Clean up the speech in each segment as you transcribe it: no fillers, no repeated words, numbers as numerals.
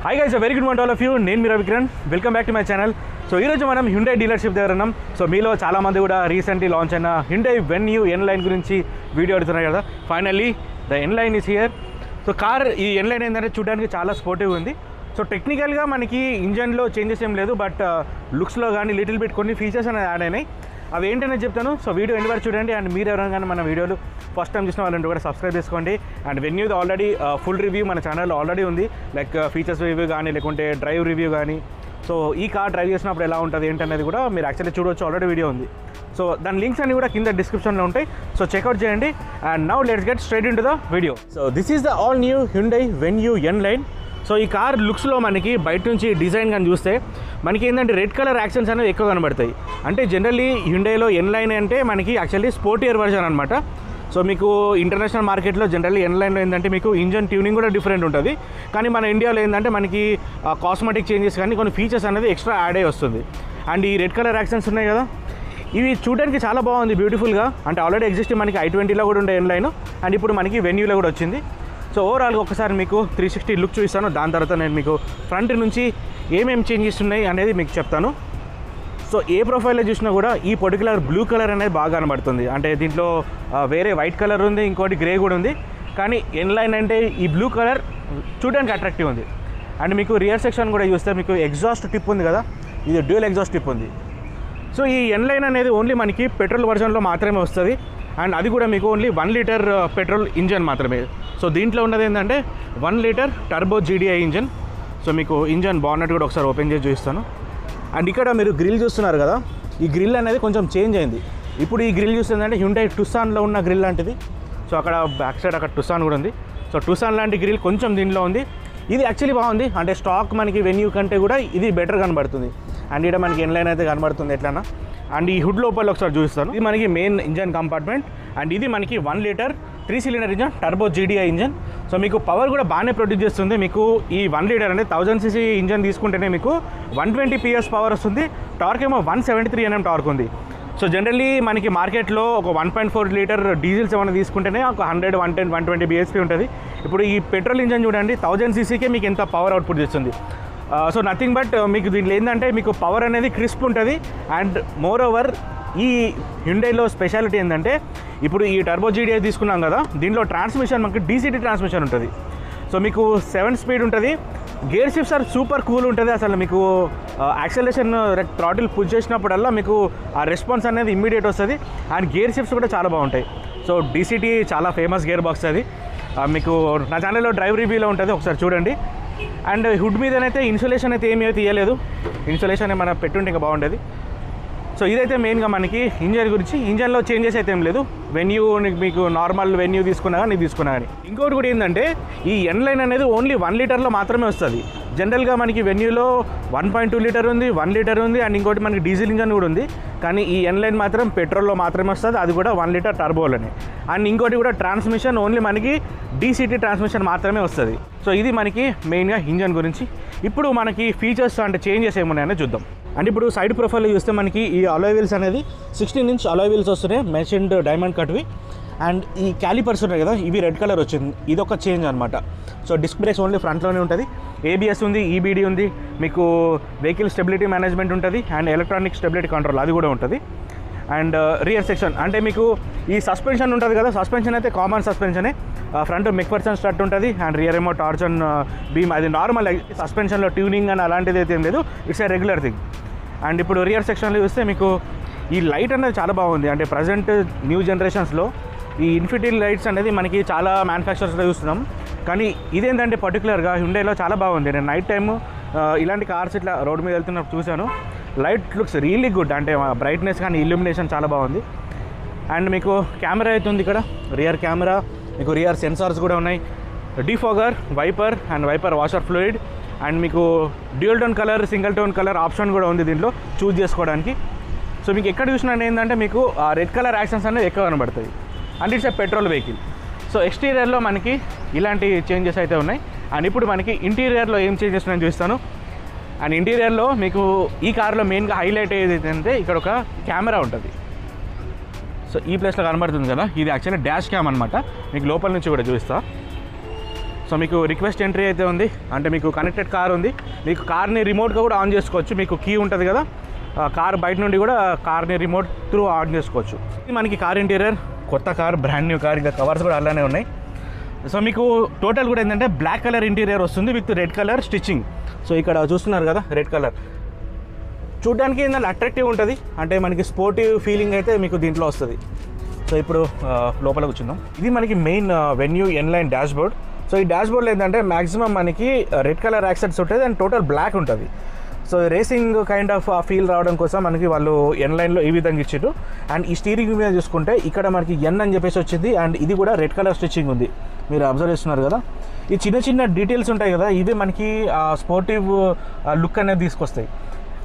Hi guys, a very good morning to all of you. నేను మీ Ravikiran. Welcome back to my channel. So ఈరోజు మనం Hyundai dealership దగ్గర ఉన్నాం. So మీలో చాలామంది కూడా రీసెంట్లీ లాంచ్ అయిన Hyundai Venue N-Line గురించి వీడియో అడుగుతున్నారు కదా. Finally the N-Line is here. So car ఈ N-Line ఏంటంటే చూడడానికి చాలా స్పోర్టివ్ ఉంది. సో టెక్నికల్గా మనకి ఇంజన్లో చేంజెస్ ఏం లేదు, బట్ లుక్స్లో కానీ లిటిల్ బిట్ కొన్ని ఫీచర్స్ అనేది యాడ్ అయినాయి. అవి ఏంటనే చెప్తాను. సో వీడియో ఎండ్ వరకు చూడండి. అండ్ మీరు ఎవరైనా కానీ మన వీడియోలు ఫస్ట్ టైం చూసిన వాళ్ళంటే కూడా సబ్స్క్రైబ్ చేసుకోండి. అండ్ వెన్యూది ఆల్రెడీ ఫుల్ రివ్యూ మన ఛానల్లో ఆల్రెడీ ఉంది, లైక్ ఫీచర్స్ రివ్యూ కానీ లేకుంటే డ్రైవ్ రివ్యూ కానీ. సో ఈ కార్ డ్రైవ్ చేసినప్పుడు ఎలా ఉంటుంది ఏంటనేది కూడా మీరు యాక్చువల్లీ చూడవచ్చు, ఆల్రెడీ వీడియో ఉంది. సో దాని లింక్స్ అన్ని కూడా కింద డిస్క్రిప్షన్లో ఉంటాయి. సో చెక్అవుట్ చేయండి. And now let's get straight in to the video. So this is the all new Hyundai Venue N-Line. So ఈ కార్ లుక్స్లో మనకి బయట నుంచి డిజైన్ కానీ చూస్తే మనకి ఏంటంటే రెడ్ కలర్ యాక్సెంట్స్ అనేవి ఎక్కువ కనబడతాయి. అంటే జనరల్లీ హ్యుండైలో N-Line అంటే మనకి యాక్చువల్లీ స్పోర్టియర్ వర్జన్ అనమాట. సో మీకు ఇంటర్నేషనల్ మార్కెట్లో జనరల్లీ N-Lineలో ఏంటంటే మీకు ఇంజన్ ట్యూనింగ్ కూడా డిఫరెంట్ ఉంటుంది. కానీ మన ఇండియాలో ఏంటంటే మనకి కాస్మెటిక్ చేంజెస్ కానీ కొన్ని ఫీచర్స్ అనేది ఎక్స్ట్రా యాడ్ అయ్యి వస్తుంది. అండ్ ఈ రెడ్ కలర్ యాక్సెంట్స్ ఉన్నాయి కదా, ఇవి చూడడానికి చాలా బాగుంది, బ్యూటిఫుల్గా. అంటే ఆల్రెడీ ఎగ్జిస్టింగ్ మనకి i20లో కూడా ఉండే N-Line, అండ్ ఇప్పుడు మనకి వెన్యూలో కూడా వచ్చింది. సో ఓవరాల్గా ఒకసారి మీకు 360 లుక్ చూపిస్తాను. దాని తర్వాత నేను మీకు ఫ్రంట్ నుంచి ఏమేమి చేంజెస్ ఉన్నాయి అనేది మీకు చెప్తాను. సో ఏ ప్రొఫైల్లో చూసినా కూడా ఈ పర్టికులర్ బ్లూ కలర్ అనేది బాగా కనబడుతుంది. అంటే దీంట్లో వేరే వైట్ కలర్ ఉంది, ఇంకోటి గ్రే కూడా ఉంది. కానీ N-Line అంటే ఈ బ్లూ కలర్ చూడడానికి అట్రాక్టివ్ ఉంది. అండ్ మీకు రియర్ సెక్షన్ కూడా చూస్తే మీకు ఎగ్జాస్ట్ టిప్ ఉంది కదా, ఇది డ్యూయల్ ఎగ్జాస్ట్ టిప్ ఉంది. సో ఈ N-Line అనేది ఓన్లీ మనకి పెట్రోల్ వర్జన్లో మాత్రమే వస్తుంది. అండ్ అది కూడా మీకు ఓన్లీ 1 లీటర్ పెట్రోల్ ఇంజన్ మాత్రమే. సో దీంట్లో ఉన్నది ఏంటంటే 1 litre turbo GDI engine. So మీకు ఇంజన్ బాగున్నట్టు కూడా ఒకసారి ఓపెన్ చేసి చూపిస్తాను. అండ్ ఇక్కడ మీరు గ్రిల్ చూస్తున్నారు కదా, ఈ గ్రిల్ అనేది కొంచెం చేంజ్ అయింది. ఇప్పుడు ఈ గ్రిల్ చూస్తుందంటే Hyundai Tucsonలో ఉన్న గ్రిల్ లాంటిది. సో అక్కడ బ్యాక్ సైడ్ అక్కడ Tucson కూడా ఉంది. సో Tucson లాంటి గ్రిల్ కొంచెం దీనిలో ఉంది. ఇది యాక్చువల్లీ బాగుంది. అంటే స్టాక్ మనకి వెన్యూ కంటే కూడా ఇది బెటర్ కనబడుతుంది. అండ్ ఇక్కడ మనకి N-Line అయితే కనబడుతుంది ఎట్లన్నా. అండ్ ఈ హుడ్ లోపల ఒకసారి చూపిస్తాను. ఇది మనకి మెయిన్ ఇంజన్ కంపార్ట్మెంట్. అండ్ ఇది మనకి 1 litre 3 cylinder engine turbo GDI engine. So మీకు పవర్ కూడా బాగానే ప్రొడ్యూస్ చేస్తుంది. మీకు ఈ 1 లీటర్ అంటే 1000 cc ఇంజన్ తీసుకుంటేనే మీకు 120 PS పవర్ వస్తుంది. టార్క్ ఏమో 173 Nm టార్క్ ఉంది. సో జనరల్లీ మనకి మార్కెట్లో ఒక 1.4 లీటర్ డీజిల్స్ ఏమైనా తీసుకుంటేనే ఒక 100, 110, 120 bhp ఉంటుంది. ఇప్పుడు ఈ పెట్రోల్ ఇంజన్ చూడండి 1000 cc మీకు ఎంత పవర్ అవుట్పుట్ చేస్తుంది. సో నథింగ్ బట్ మీకు దీంట్లో ఏంటంటే మీకు పవర్ అనేది క్రిస్ప్ ఉంటుంది. అండ్ మోర్ ఓవర్ ఈ హ్యుండైలో స్పెషాలిటీ ఏంటంటే ఇప్పుడు ఈ టర్బో GDI తీసుకున్నాం కదా, దీంట్లో ట్రాన్స్మిషన్ మనకి DCT ట్రాన్స్మిషన్ ఉంటుంది. సో మీకు 7 స్పీడ్ ఉంటుంది. Gear shifts are super cool ఉంటుంది. అసలు మీకు యాక్సెలరేషన్ థ్రాటిల్ పుష్ చేసినప్పుడల్లా మీకు ఆ రెస్పాన్స్ అనేది ఇమ్మీడియట్ వస్తుంది. అండ్ గేర్ షిఫ్ట్స్ కూడా చాలా బాగుంటాయి. సో DCT చాలా ఫేమస్ గేర్ బాక్స్ అది. మీకు నా ఛానల్లో డ్రైవ్ రివ్యూలో ఉంటుంది, ఒకసారి చూడండి. అండ్ హుడ్ మీదనైతే ఇన్సులేషన్ అయితే ఏమీ తీయలేదు. ఇన్సులేషన్ ఏమైనా పెట్టుంటే ఇంకా బాగుండేది. సో ఇదైతే మెయిన్గా మనకి ఇంజన్ గురించి. ఇంజన్లో చేంజెస్ అయితే ఏం లేదు. వెన్యూ మీకు నార్మల్ వెన్యూ తీసుకున్నా కానీ తీసుకున్నా కానీ. ఇంకోటి కూడా ఏంటంటే ఈ N-Line అనేది ఓన్లీ 1 లీటర్లో మాత్రమే వస్తుంది. జనరల్గా మనకి వెన్యూలో 1.2 లీటర్ ఉంది, 1 లీటర్ ఉంది, అండ్ ఇంకోటి మనకి డీజిల్ ఇంజన్ కూడా ఉంది. కానీ ఈ N-Line మాత్రం పెట్రోల్లో మాత్రమే వస్తుంది, అది కూడా 1 లీటర్ టర్బోలోనే. అండ్ ఇంకోటి కూడా ట్రాన్స్మిషన్ ఓన్లీ మనకి DCT ట్రాన్స్మిషన్ మాత్రమే వస్తుంది. సో ఇది మనకి మెయిన్గా ఇంజన్ గురించి. ఇప్పుడు మనకి ఫీచర్స్ అంటే చేంజెస్ ఏమున్నాయని చూద్దాం. అండ్ ఇప్పుడు సైడ్ ప్రొఫైల్లో చూస్తే మనకి ఈ అలాయ్ వీల్స్ అనేది 16 ఇంచ్ అలాయ్ వీల్స్ వస్తున్నాయి, మెషిన్డ్ డైమండ్ కట్వి. అండ్ ఈ క్యాలిపర్స్ ఉన్నాయి కదా, ఇవి రెడ్ కలర్ వచ్చింది. ఇది ఒక చేంజ్ అనమాట. సో డిస్క్ బ్రేక్స్ ఓన్లీ ఫ్రంట్లోనే ఉంటుంది. ABS ఉంది, EBD ఉంది, మీకు వెహికల్ స్టెబిలిటీ మేనేజ్మెంట్ ఉంటుంది, అండ్ ఎలక్ట్రానిక్ స్టెబిలిటీ కంట్రోల్ అది కూడా ఉంటుంది. అండ్ రియర్ సెక్షన్ అంటే మీకు ఈ సస్పెన్షన్ ఉంటుంది కదా, సస్పెన్షన్ అయితే కామన్ సస్పెన్షనే. ఫ్రంట్ మెక్ఫర్సన్ స్ట్రట్ ఉంటుంది, అండ్ రియర్ ఏమో టార్జన్ బీమ్. అది నార్మల్ సస్పెన్షన్లో ట్యూనింగ్ అని అలాంటిది అయితే ఏం లేదు, it's a regular thing. And ఇప్పుడు రియర్ సెక్షన్లో చూస్తే మీకు ఈ లైట్ అనేది చాలా బాగుంది. అంటే ప్రజెంట్ న్యూ జనరేషన్స్లో ఈ ఇన్ఫినిటీ లైట్స్ అనేది మనకి చాలా మ్యానుఫ్యాక్చరర్స్లో చూస్తున్నాం. కానీ ఇదేంటంటే పర్టికులర్గా హ్యుండైలో చాలా బాగుంది. నేను నైట్ టైము ఇలాంటి కార్స్ ఇట్లా రోడ్ మీద వెళ్తున్నప్పుడు చూశాను. Light looks really good. అంటే బ్రైట్నెస్ కానీ ఇల్యూమినేషన్ చాలా బాగుంది. అండ్ మీకు కెమెరా అయితే ఉంది ఇక్కడ, రియర్ కెమెరా, మీకు రియర్ సెన్సార్స్ కూడా ఉన్నాయి, defogger, wiper and wiper washer fluid. And మీకు dual tone colour, single tone colour option కూడా ఉంది దీంట్లో చూస్ చేసుకోవడానికి. సో మీకు ఎక్కడ చూసినా ఏంటంటే మీకు ఆ రెడ్ కలర్ యాక్సెన్స్ అనేది ఎక్కువ కనబడుతుంది. And it's a petrol vehicle. So ఎక్స్టీరియర్లో మనకి ఇలాంటి చేంజెస్ అయితే ఉన్నాయి. అండ్ ఇప్పుడు మనకి ఇంటీరియర్లో ఏం చేంజెస్ ఉన్నాయని చూస్తాను. అండ్ ఇంటీరియర్లో మీకు ఈ కార్లో మెయిన్గా హైలైట్ ఏదైతే ఇక్కడ ఒక కెమెరా ఉంటుంది. సో ఈ ప్లేస్లో కనబడుతుంది కదా, ఇది యాక్చువల్లీ డాష్ క్యామ్ అనమాట. మీకు లోపల నుంచి కూడా చూపిస్తా. సో మీకు రిక్వెస్ట్ ఎంట్రీ అయితే ఉంది, అంటే మీకు కనెక్టెడ్ కార్ ఉంది. మీకు కార్ని రిమోట్గా కూడా ఆన్ చేసుకోవచ్చు. మీకు కీ ఉంటుంది కదా, కార్ బయట నుండి కూడా కార్ని రిమోట్ త్రూ ఆన్ చేసుకోవచ్చు. ఇది మనకి కార్ ఇంటీరియర్, కొత్త కార్, బ్రాండ్ న్యూ కార్. ఇంకా కవర్స్ కూడా అలానే ఉన్నాయి. సో మీకు టోటల్ కూడా ఏంటంటే బ్లాక్ కలర్ ఇంటీరియర్ వస్తుంది with red colour stitching. So ఇక్కడ చూస్తున్నారు కదా రెడ్ కలర్, చూడడానికి ఏంటంటే అట్రాక్టివ్ ఉంటుంది, అంటే మనకి స్పోర్టివ్ ఫీలింగ్ అయితే మీకు దీంట్లో వస్తుంది. సో ఇప్పుడు లోపల కూర్చుందాం. ఇది మనకి main venue N Line dash board. So ఈ డాష్ బోర్డ్లో ఏంటంటే మ్యాక్సిమం మనకి రెడ్ కలర్ యాక్సెంట్స్ ఉంటుంది అండ్ టోటల్ బ్లాక్ ఉంటుంది. So racing kind of feel రావడం కోసం మనకి వాళ్ళు ఎన్లైన్లో ఈ విధంగా ఇచ్చారు. అండ్ ఈ స్టీరింగ్ మీద చూసుకుంటే ఇక్కడ మనకి ఎన్ అని చెప్పేసి వచ్చింది, అండ్ ఇది కూడా రెడ్ కలర్ స్టిచ్చింగ్ ఉంది. మీరు అబ్జర్వ్ చేస్తున్నారు కదా, ఈ చిన్న చిన్న డీటెయిల్స్ ఉంటాయి కదా, ఇవి మనకి స్పోర్టివ్ లుక్ అనేది తీసుకొస్తాయి.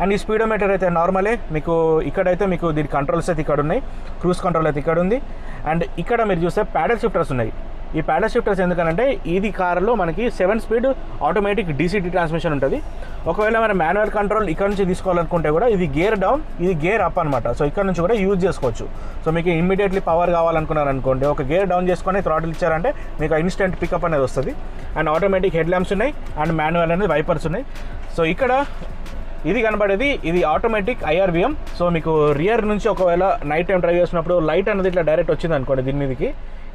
అండ్ ఈ స్పీడోమీటర్ అయితే నార్మలే, మీకు ఇక్కడైతే మీకు దీని కంట్రోల్స్ అయితే ఇక్కడ ఉన్నాయి, క్రూజ్ కంట్రోల్ అయితే ఇక్కడ ఉంది. అండ్ ఇక్కడ మీరు చూస్తే ప్యాడల్ షిఫ్టర్స్ ఉన్నాయి. ఈ ప్యాడల్ షిఫ్టర్స్ ఎందుకనంటే ఇది కార్లో మనకి 7 స్పీడ్ ఆటోమేటిక్ డీసీటీ ట్రాన్స్మిషన్ ఉంటుంది. ఒకవేళ మన మాన్యువల్ కంట్రోల్ ఇక్కడ నుంచి తీసుకోవాలనుకుంటే కూడా ఇది గేర్ డౌన్, ఇది గేర్ అప్ అనమాట. సో ఇక్కడ నుంచి కూడా యూజ్ చేసుకోవచ్చు. సో మీకు ఇమ్మీడియట్లీ పవర్ కావాలనుకున్నారనుకోండి, ఒక గేర్ డౌన్ చేసుకొని థ్రాటిల్ ఇచ్చారంటే మీకు ఇన్స్టెంట్ పికప్ అనేది వస్తుంది. అండ్ ఆటోమేటిక్ హెడ్ ల్యాంప్స్ ఉన్నాయి, అండ్ మాన్యువల్ అనేది వైపర్స్ ఉన్నాయి. సో ఇక్కడ ఇది కనబడేది, ఇది ఆటోమేటిక్ IRVM. సో మీకు రియర్ నుంచి ఒకవేళ నైట్ టైం డ్రైవ్ చేసినప్పుడు లైట్ అనేది ఇట్లా డైరెక్ట్ వచ్చింది అనుకోండి దీని మీదకి,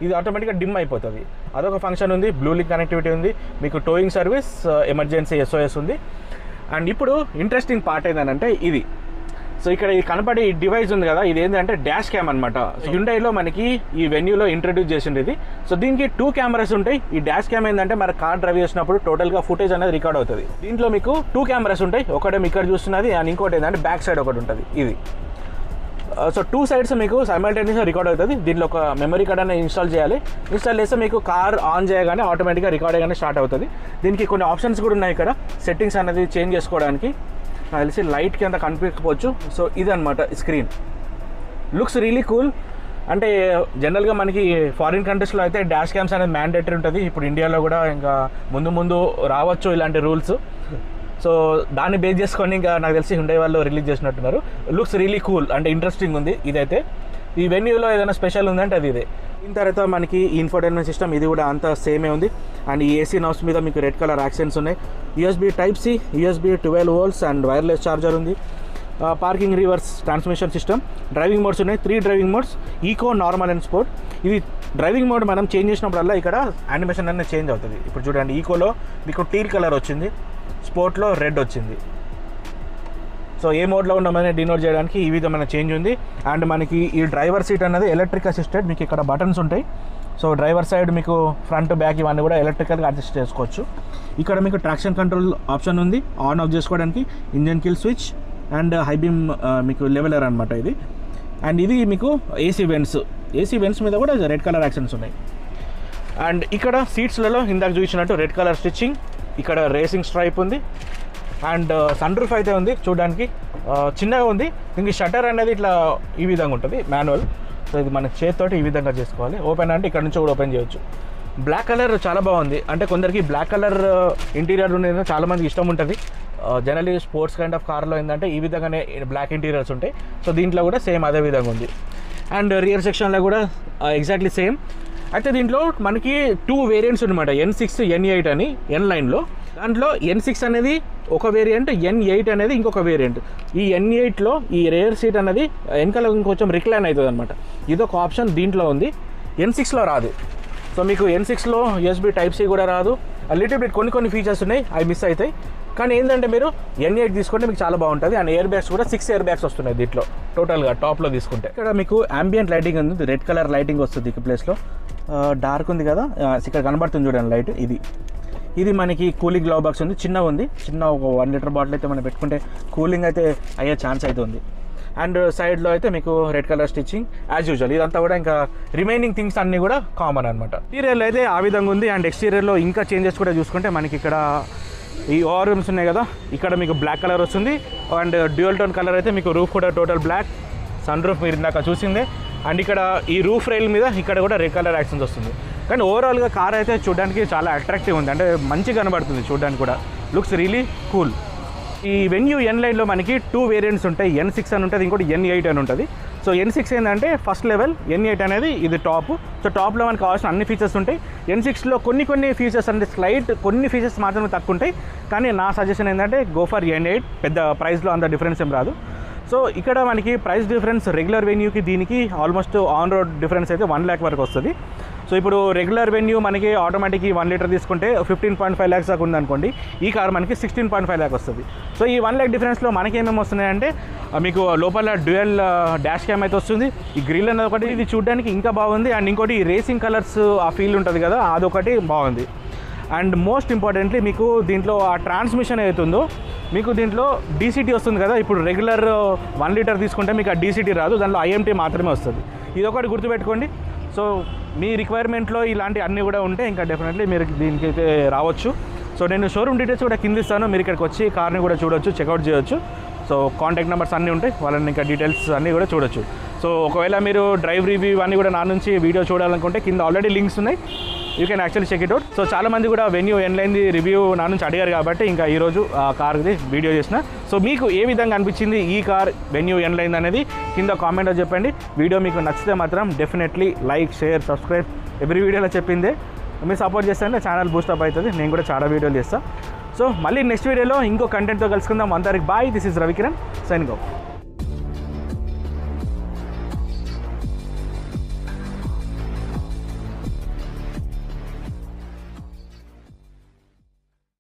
ఇది ఆటోమేటిక్గా డిమ్ అయిపోతుంది. అదొక ఫంక్షన్ ఉంది. బ్లూ లింక్ కనెక్టివిటీ ఉంది, మీకు టోయింగ్ సర్వీస్, ఎమర్జెన్సీ SOS ఉంది. అండ్ ఇప్పుడు ఇంట్రెస్టింగ్ పార్ట్ ఏంటంటే ఇది. సో ఇక్కడ ఈ కనపడే ఈ డివైస్ ఉంది కదా, ఇది ఏంటంటే డాష్ క్యామ్ అనమాట. హ్యుండైలో మనకి ఈ వెన్యూలో ఇంట్రడ్యూస్ చేసింది ఇది. సో దీనికి 2 కెమెరాస్ ఉంటాయి. ఈ డాష్ క్యామ్ ఏంటంటే మన కార్ డ్రైవ్ చేసినప్పుడు టోటల్గా ఫుటేజ్ అనేది రికార్డ్ అవుతుంది. దీంట్లో మీకు 2 కెమెరాస్ ఉంటాయి, ఒకటి ఇక్కడ చూస్తున్నది అండ్ ఇంకోటి ఏంటంటే బ్యాక్ సైడ్ ఒకటి ఉంటుంది ఇది. సో 2 సైడ్స్ మీకు సైమల్టేనియస్గా రికార్డ్ అవుతుంది. దీంట్లో ఒక మెమరీ కార్డ్ అనేది ఇన్స్టాల్ చేయాలి. ఇన్స్టాల్ చేస్తే మీకు కార్ ఆన్ చేయగానే ఆటోమేటిక్గా రికార్డ్ అయ్యగానే స్టార్ట్ అవుతుంది. దీనికి కొన్ని ఆప్షన్స్ కూడా ఉన్నాయి ఇక్కడ, సెట్టింగ్స్ అనేది చేంజ్ చేసుకోవడానికి. నాకు తెలిసి లైట్కి అంత కనిపించకపోవచ్చు. సో ఇదనమాట స్క్రీన్, లుక్స్ రియలీ కూల్. అంటే జనరల్గా మనకి ఫారిన్ కంట్రీస్లో అయితే డాష్ క్యామ్స్ అనేది మ్యాండేటరీ ఉంటుంది. ఇప్పుడు ఇండియాలో కూడా ఇంకా ముందు రావచ్చు ఇలాంటి రూల్స్. సో దాన్ని బేస్ చేసుకొని ఇంకా నాకు తెలిసి హ్యుండై వాళ్ళు రిలీజ్ చేసినట్టున్నారు. లుక్స్ రియలీ కూల్, అంటే ఇంట్రెస్టింగ్ ఉంది ఇదైతే. ఈ వెన్యూలో ఏదైనా స్పెషల్ ఉందంటే అది ఇదే. దీని తర్వాత మనకి ఈ ఇన్ఫోటైన్మెంట్ సిస్టమ్, ఇది కూడా అంతా సేమే ఉంది. అండ్ ఈ AC నౌస్ మీద మీకు రెడ్ కలర్ యాక్సెంట్స్ ఉన్నాయి. USB Type-C, USB 12 volts and wireless charger ఉంది. Parking reverse transmission system. Driving modes ఉన్నాయి, 3 driving modes, eco, normal and sport. ఇది డ్రైవింగ్ మోడ్ మనం చేంజ్ చేసినప్పుడల్లా ఇక్కడ యానిమేషన్ అనేది చేంజ్ అవుతుంది. ఇప్పుడు చూడండి, ఈకోలో మీకు టీల్ కలర్ వచ్చింది, స్పోర్ట్లో రెడ్ వచ్చింది. సో ఏ మోడ్లో ఉన్నామని డినోట్ చేయడానికి ఈ విధమైన చేంజ్ ఉంది. అండ్ మనకి ఈ డ్రైవర్ సీట్ అనేది ఎలక్ట్రిక్ అసిస్టెడ్, మీకు ఇక్కడ బటన్స్ ఉంటాయి. సో డ్రైవర్ సైడ్ మీకు ఫ్రంట్ బ్యాక్ ఇవన్నీ కూడా ఎలక్ట్రికల్గా అడ్జస్ట్ చేసుకోవచ్చు. ఇక్కడ మీకు ట్రాక్షన్ కంట్రోల్ ఆప్షన్ ఉంది, ఆన్ ఆఫ్ చేసుకోవడానికి. Engine kill switch and high beam మీకు లెవెలర్ అనమాట ఇది. అండ్ ఇది మీకు AC వెంట్స్ మీద కూడా రెడ్ కలర్ యాక్సెంట్స్ ఉన్నాయి. అండ్ ఇక్కడ సీట్స్లలో ఇందాక చూసినట్టు రెడ్ కలర్ స్టిచ్చింగ్, ఇక్కడ రేసింగ్ స్ట్రైప్ ఉంది. అండ్ సన్ రూఫ్ అయితే ఉంది, చూడడానికి చిన్నగా ఉంది. ఇంక షట్టర్ అనేది ఇట్లా ఈ విధంగా ఉంటుంది మాన్యువల్. సో ఇది మన చేతితోటి ఈ విధంగా చేసుకోవాలి. ఓపెన్ అంటే ఇక్కడ నుంచి కూడా ఓపెన్ చేయొచ్చు. బ్లాక్ కలర్ చాలా బాగుంది, అంటే కొందరికి బ్లాక్ కలర్ ఇంటీరియర్ ఉండేది చాలా మందికి ఇష్టం ఉంటుంది. జనరలీ స్పోర్ట్స్ కైండ్ ఆఫ్ కార్లో ఏంటంటే ఈ విధంగానే బ్లాక్ ఇంటీరియర్స్ ఉంటాయి. సో దీంట్లో కూడా సేమ్ అదే విధంగా ఉంది. అండ్ రియర్ సెక్షన్లో కూడా ఎగ్జాక్ట్లీ సేమ్. అయితే దీంట్లో మనకి 2 వేరియంట్స్ అనమాట, N6, N8 అని ఎన్ లైన్లో. దాంట్లో N6 అనేది ఒక వేరియంట్, N8 అనేది ఇంకొక వేరియంట్. ఈ N8లో ఈ రేర్ సీట్ అనేది వెనకాల ఇంకొంచెం రిక్లైన్ అవుతుంది అనమాట. ఇదొక ఆప్షన్ దీంట్లో ఉంది, N6లో రాదు. సో మీకు N6లో USB Type-C కూడా రాదు. లిటిల్ బిట్ కొన్ని ఫీచర్స్ ఉన్నాయి, అవి మిస్ అవుతాయి. కానీ ఏంటంటే మీరు N8 తీసుకుంటే మీకు చాలా బాగుంటుంది. అండ్ ఎయిర్ బ్యాగ్స్ కూడా 6 ఎయిర్ బ్యాగ్స్ వస్తున్నాయి దీంట్లో టోటల్గా టాప్లో తీసుకుంటే. ఇక్కడ మీకు అంబియంట్ లైటింగ్ ఉంది, రెడ్ కలర్ లైటింగ్ వస్తుంది. ఈ ప్లేస్లో డార్క్ ఉంది కదా, ఇక్కడ కనబడుతుంది చూడండి లైట్. ఇది మనకి కూలింగ్ గ్లవ్ బాక్స్ ఉంది, చిన్న ఒక 1 లీటర్ బాటిల్ అయితే మనం పెట్టుకుంటే కూలింగ్ అయితే అయ్యే ఛాన్స్ అయితే ఉంది. అండ్ సైడ్లో అయితే మీకు red colour stitching as usual. ఇదంతా కూడా ఇంకా రిమైనింగ్ థింగ్స్ అన్నీ కూడా కామన్ అనమాట. ఇంటీరియర్లో అయితే ఆ విధంగా ఉంది. అండ్ ఎక్స్టీరియర్లో ఇంకా చేంజెస్ కూడా చూసుకుంటే మనకి ఇక్కడ ఈ ఓఆర్ఎమ్స్ ఉన్నాయి కదా, ఇక్కడ మీకు బ్లాక్ కలర్ వస్తుంది. అండ్ డ్యూయల్ టోన్ కలర్ అయితే మీకు రూఫ్ కూడా టోటల్ బ్లాక్, సన్ రూఫ్ మీరు ఇందాక చూసిందే. అండ్ ఇక్కడ ఈ రూఫ్ రైల్ మీద ఇక్కడ కూడా రెడ్ కలర్ యాక్సెన్స్ వస్తుంది. కానీ ఓవరాల్గా కార్ అయితే చూడడానికి చాలా అట్రాక్టివ్ ఉంది, అంటే మంచిగా కనబడుతుంది చూడడానికి కూడా. Looks really cool. ఈ వెన్యూ ఎన్ లైన్లో మనకి 2 వేరియంట్స్ ఉంటాయి, N6 అని ఉంటుంది, ఇంకోటి N8 అని ఉంటుంది. సో N6 ఏంటంటే ఫస్ట్ లెవెల్, N8 అనేది ఇది టాప్. సో టాప్లో మనకు కావాల్సిన అన్ని ఫీచర్స్ ఉంటాయి. N6లో కొన్ని ఫీచర్స్ అంటే స్లైట్ కొన్ని ఫీచర్స్ మాత్రమే తక్కువ ఉంటాయి. కానీ నా సజెషన్ ఏంటంటే గో ఫర్ N8. పెద్ద ప్రైస్లో అంత డిఫరెన్స్ ఏం రాదు. సో ఇక్కడ మనకి ప్రైస్ డిఫరెన్స్ రెగ్యులర్ వెన్యూకి దీనికి ఆల్మోస్ట్ ఆన్ రోడ్ డిఫరెన్స్ అయితే 1 lakh వరకు వస్తుంది. సో ఇప్పుడు రెగ్యులర్ వెన్యూ మనకి ఆటోమేటిక్ 1 లీటర్ తీసుకుంటే 15.5 lakhs దాకా ఉందనుకోండి. ఈ కార్ మనకి 16.5 lakh వస్తుంది. సో ఈ 1 lakh డిఫరెన్స్లో మనకి ఏమేమి వస్తున్నాయంటే మీకు లోపల డ్యూయల్ డాష్ క్యామ్ అయితే వస్తుంది. ఈ గ్రిల్ అనేది ఒకటి ఇది చూడడానికి ఇంకా బాగుంది. అండ్ ఇంకోటి రేసింగ్ కలర్స్ ఆ ఫీల్ ఉంటుంది కదా, అదొకటి బాగుంది. అండ్ మోస్ట్ ఇంపార్టెంట్లీ మీకు దీంట్లో ఆ ట్రాన్స్మిషన్ అవుతుందో మీకు దీంట్లో డీసీటీ వస్తుంది కదా. ఇప్పుడు రెగ్యులర్ 1 లీటర్ తీసుకుంటే మీకు ఆ డీసీటీ రాదు, దాంట్లో IMT మాత్రమే వస్తుంది. ఇది ఒకటి గుర్తుపెట్టుకోండి. సో మీ రిక్వైర్మెంట్లో ఇలాంటి అన్నీ కూడా ఉంటే ఇంకా డెఫినెట్లీ మీరు దీనికి అయితే రావచ్చు. సో నేను షోరూమ్ డీటెయిల్స్ కూడా కింద ఇస్తాను, మీరు ఇక్కడికి వచ్చి కార్ని కూడా చూడొచ్చు, చెక్అవుట్ చేయొచ్చు. సో కాంటాక్ట్ నెంబర్స్ అన్నీ ఉంటాయి, వాళ్ళని ఇంకా డీటెయిల్స్ అన్నీ కూడా చూడొచ్చు. సో ఒకవేళ మీరు డ్రైవ్ రివ్యూ అన్నీ కూడా నా నుంచి వీడియో చూడాలనుకుంటే కింద ఆల్రెడీ లింక్స్ ఉన్నాయి, you can actually check it out. So చాలామంది కూడా వెన్యూ ఎన్లైన్ది రివ్యూ నా నుంచి అడిగారు కాబట్టి ఇంకా ఈరోజు ఆ కార్ది వీడియో చేసిన. సో మీకు ఏ విధంగా అనిపించింది ఈ కార్ వెన్యూ ఎన్లైన్ అనేది కింద కామెంట్లో చెప్పండి. వీడియో మీకు నచ్చితే మాత్రం definitely like, share, subscribe every వీడియోలో చెప్పిందే మీరు సపోర్ట్ చేస్తే ఛానల్ బూస్టప్ అవుతుంది. నేను కూడా చాలా వీడియోలు చేస్తాను. సో మళ్ళీ నెక్స్ట్ వీడియోలో ఇంకో కంటెంట్తో కలుసుకుందాం. అంతవరకు bye. This is Ravikiran signing of.